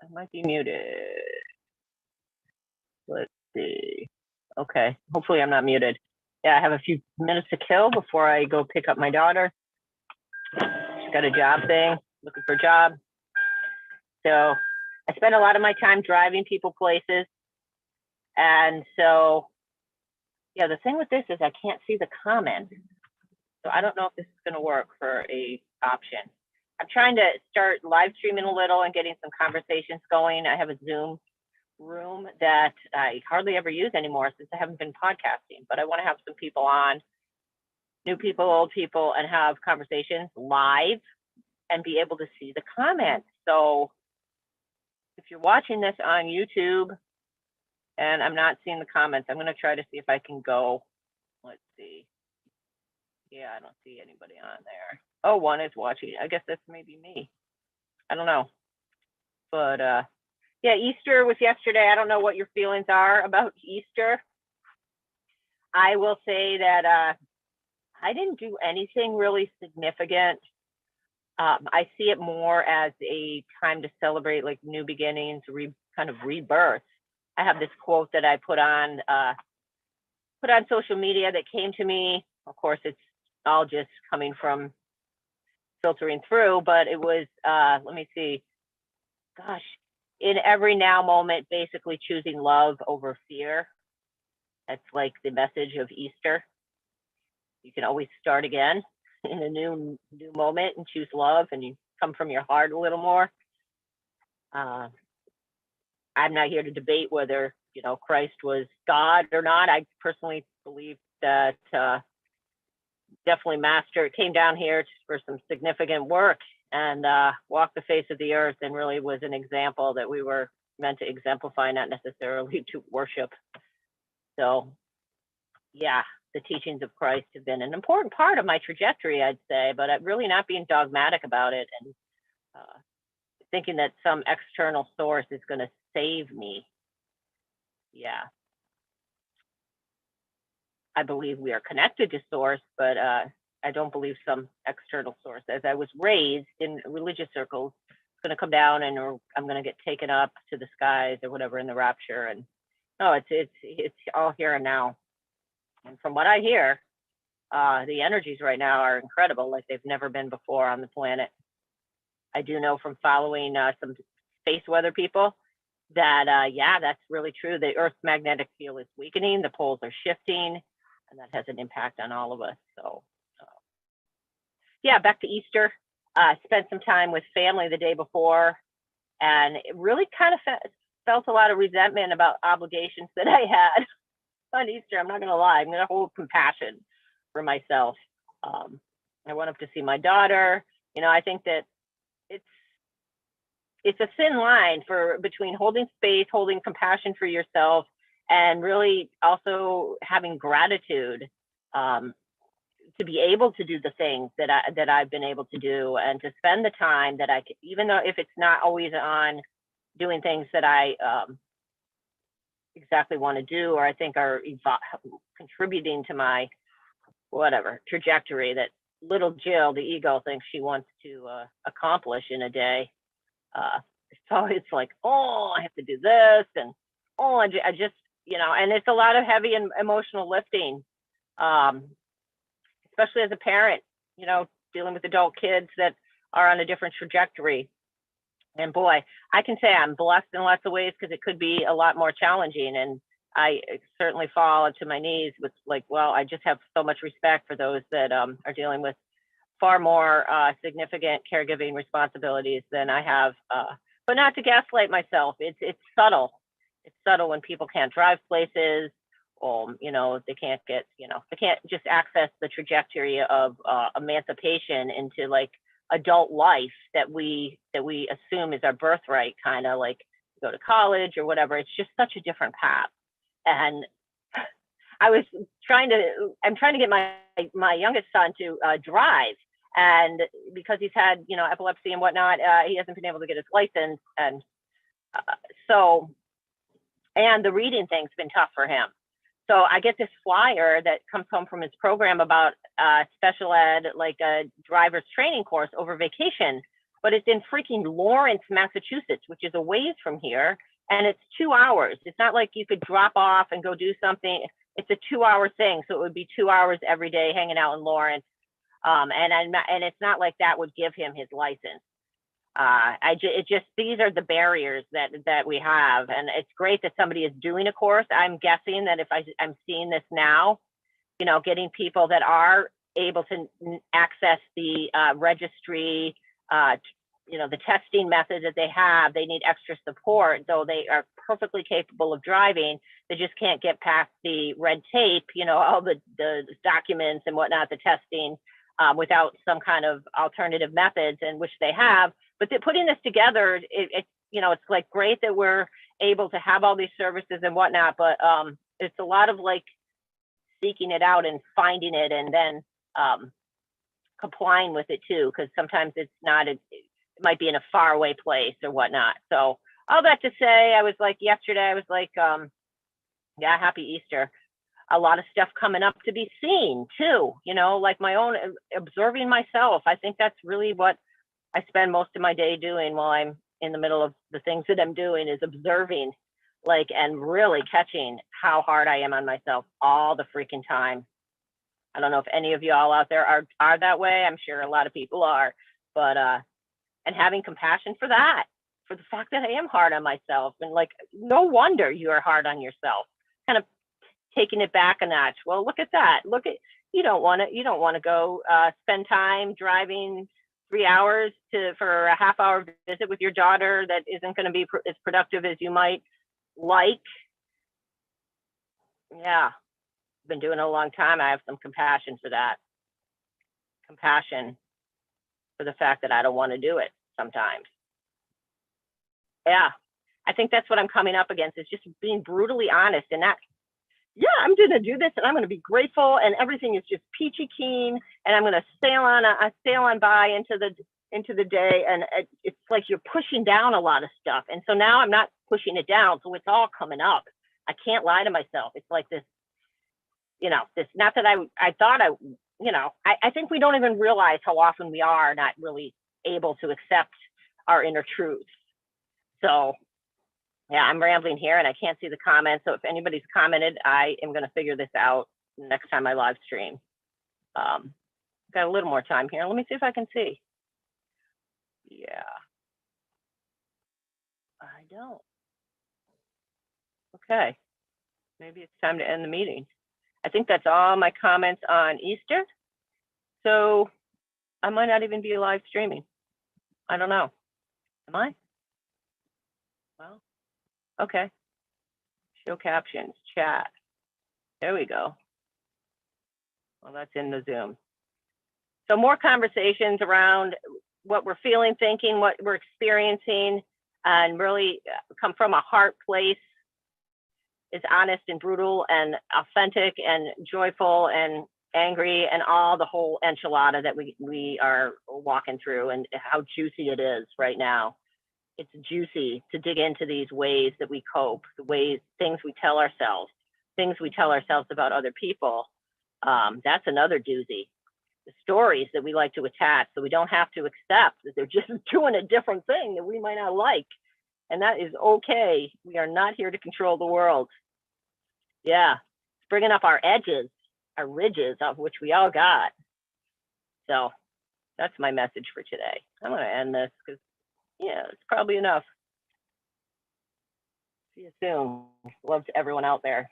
I might be muted. Let's see. Okay, hopefully I'm not muted. Yeah, I have a few minutes to kill before I go pick up my daughter. She's got a job thing, looking for a job. So I spend a lot of my time driving people places. And so, yeah, the thing with this is I can't see the comments. So I don't know if this is going to work for a option. I'm trying to start live streaming a little and getting some conversations going. I have a Zoom room that I hardly ever use anymore since I haven't been podcasting, but I want to have some people on, new people, old people, and have conversations live and be able to see the comments. So if you're watching this on YouTube and I'm not seeing the comments, I'm going to try to see if I can go. Let's see. Yeah, I don't see anybody on there. Oh, one is watching. I guess that's maybe me. I don't know. But yeah, Easter was yesterday. I don't know what your feelings are about Easter. I will say that I didn't do anything really significant. I see it more as a time to celebrate like new beginnings, kind of rebirth. I have this quote that I put on social media that came to me. Of course, it's all just coming from filtering through, but it was, let me see, gosh, in every now moment, basically choosing love over fear. That's like the message of Easter. You can always start again in a new moment and choose love, and you come from your heart a little more. I'm not here to debate whether, Christ was God or not. I personally believe that definitely came down here for some significant work and walked the face of the earth, and really was an example that we were meant to exemplify, not necessarily to worship. So yeah, the teachings of Christ have been an important part of my trajectory, I'd say, but I'm really not being dogmatic about it and thinking that some external source is going to save me. Yeah. I believe we are connected to source, but I don't believe some external source. As I was raised in religious circles, it's going to come down and or I'm going to get taken up to the skies or whatever in the rapture. And no, it's all here and now. And from what I hear, the energies right now are incredible, like they've never been before on the planet. I do know from following some space weather people that, yeah, that's really true. The Earth's magnetic field is weakening, the poles are shifting, and that has an impact on all of us. So, yeah, back to Easter. Spent some time with family the day before, and it really kind of felt a lot of resentment about obligations that I had on Easter. I'm not going to lie. I'm going to hold compassion for myself. I went up to see my daughter. I think that it's a thin line between holding space, holding compassion for yourself, and really also having gratitude to be able to do the things that I've been able to do, and to spend the time that I can, even though if it's not always on doing things that I exactly want to do or I think are contributing to my whatever trajectory that little Jill, the ego, thinks she wants to accomplish in a day. It's always like, oh, I have to do this, and oh, I just, and it's a lot of heavy and emotional lifting, especially as a parent, dealing with adult kids that are on a different trajectory. And boy, I can say I'm blessed in lots of ways, because it could be a lot more challenging. And I certainly fall to my knees with I just have so much respect for those that are dealing with far more significant caregiving responsibilities than I have. But not to gaslight myself. It's subtle. It's subtle when people can't drive places, or they can't get, they can't just access the trajectory of emancipation into adult life that we assume is our birthright, kind of like go to college or whatever. It's just such a different path. And I'm trying to get my youngest son to drive, and because he's had epilepsy and whatnot, he hasn't been able to get his license, and and the reading thing's been tough for him. So I get this flyer that comes home from his program about special ed, like a driver's training course over vacation. but it's in freaking Lawrence, Massachusetts, which is a ways from here. And it's 2 hours. It's not like you could drop off and go do something. It's a 2-hour thing. So it would be 2 hours every day hanging out in Lawrence. And it's not like that would give him his license. It just, these are the barriers that we have. And it's great that somebody is doing a course. I'm guessing that if I'm seeing this now, you know, getting people that are able to access the registry, you know, the testing methods that they have, they need extra support, though they are perfectly capable of driving. They just can't get past the red tape, you know, all the documents and whatnot, the testing, without some kind of alternative methods, and which they have. But they're putting this together. It's, you know, it's like great that we're able to have all these services and whatnot, but it's a lot of like seeking it out and finding it, and then complying with it too, because sometimes it's not, it might be in a faraway place or whatnot. So all that to say, I was like, yesterday, I was like, yeah, happy Easter. A lot of stuff coming up to be seen too, you know, like my own observing myself. I think that's really what I spend most of my day doing while I'm in the middle of the things that I'm doing, is observing, like, and really catching how hard I am on myself all the freaking time. I don't know if any of you all out there are that way. I'm sure a lot of people are, but and having compassion for that, for the fact that I am hard on myself, and like, no wonder you are hard on yourself. Kind of taking it back a notch. Well, look at that. Look at, you don't want to go spend time driving 3 hours for a half-hour visit with your daughter that isn't going to be as productive as you might like. Yeah, been doing it a long time. I have some compassion for that. Compassion for the fact that I don't want to do it sometimes. Yeah, I think that's what I'm coming up against, is just being brutally honest, and that, yeah, I'm going to do this, and I'm going to be grateful, and everything is just peachy keen, and I'm going to sail on by into the day, and it's like you're pushing down a lot of stuff, and so now I'm not pushing it down, so it's all coming up. I can't lie to myself. It's like this, you know, this, not that I thought you know, I think we don't even realize how often we are not really able to accept our inner truths. So yeah, I'm rambling here and I can't see the comments. So if anybody's commented, I am going to figure this out next time I live stream. Got a little more time here. Let me see if I can see. Yeah, I don't. Okay, maybe it's time to end the meeting. I think that's all my comments on Easter. So I might not even be live streaming. I don't know. Am I? Well, okay. Show captions, chat. There we go. Well, that's in the Zoom. So more conversations around what we're feeling, thinking, what we're experiencing, and really come from a heart place, is honest and brutal and authentic and joyful and angry and all the whole enchilada that we are walking through, and how juicy it is right now. It's juicy to dig into these ways that we cope, the ways, things we tell ourselves about other people. That's another doozy. The stories that we like to attach, so we don't have to accept that they're just doing a different thing that we might not like. And that is okay. We are not here to control the world. Yeah, it's bringing up our edges, our ridges, of which we all got. So that's my message for today. I'm going to end this because, yeah, it's probably enough. See you soon. Love to everyone out there.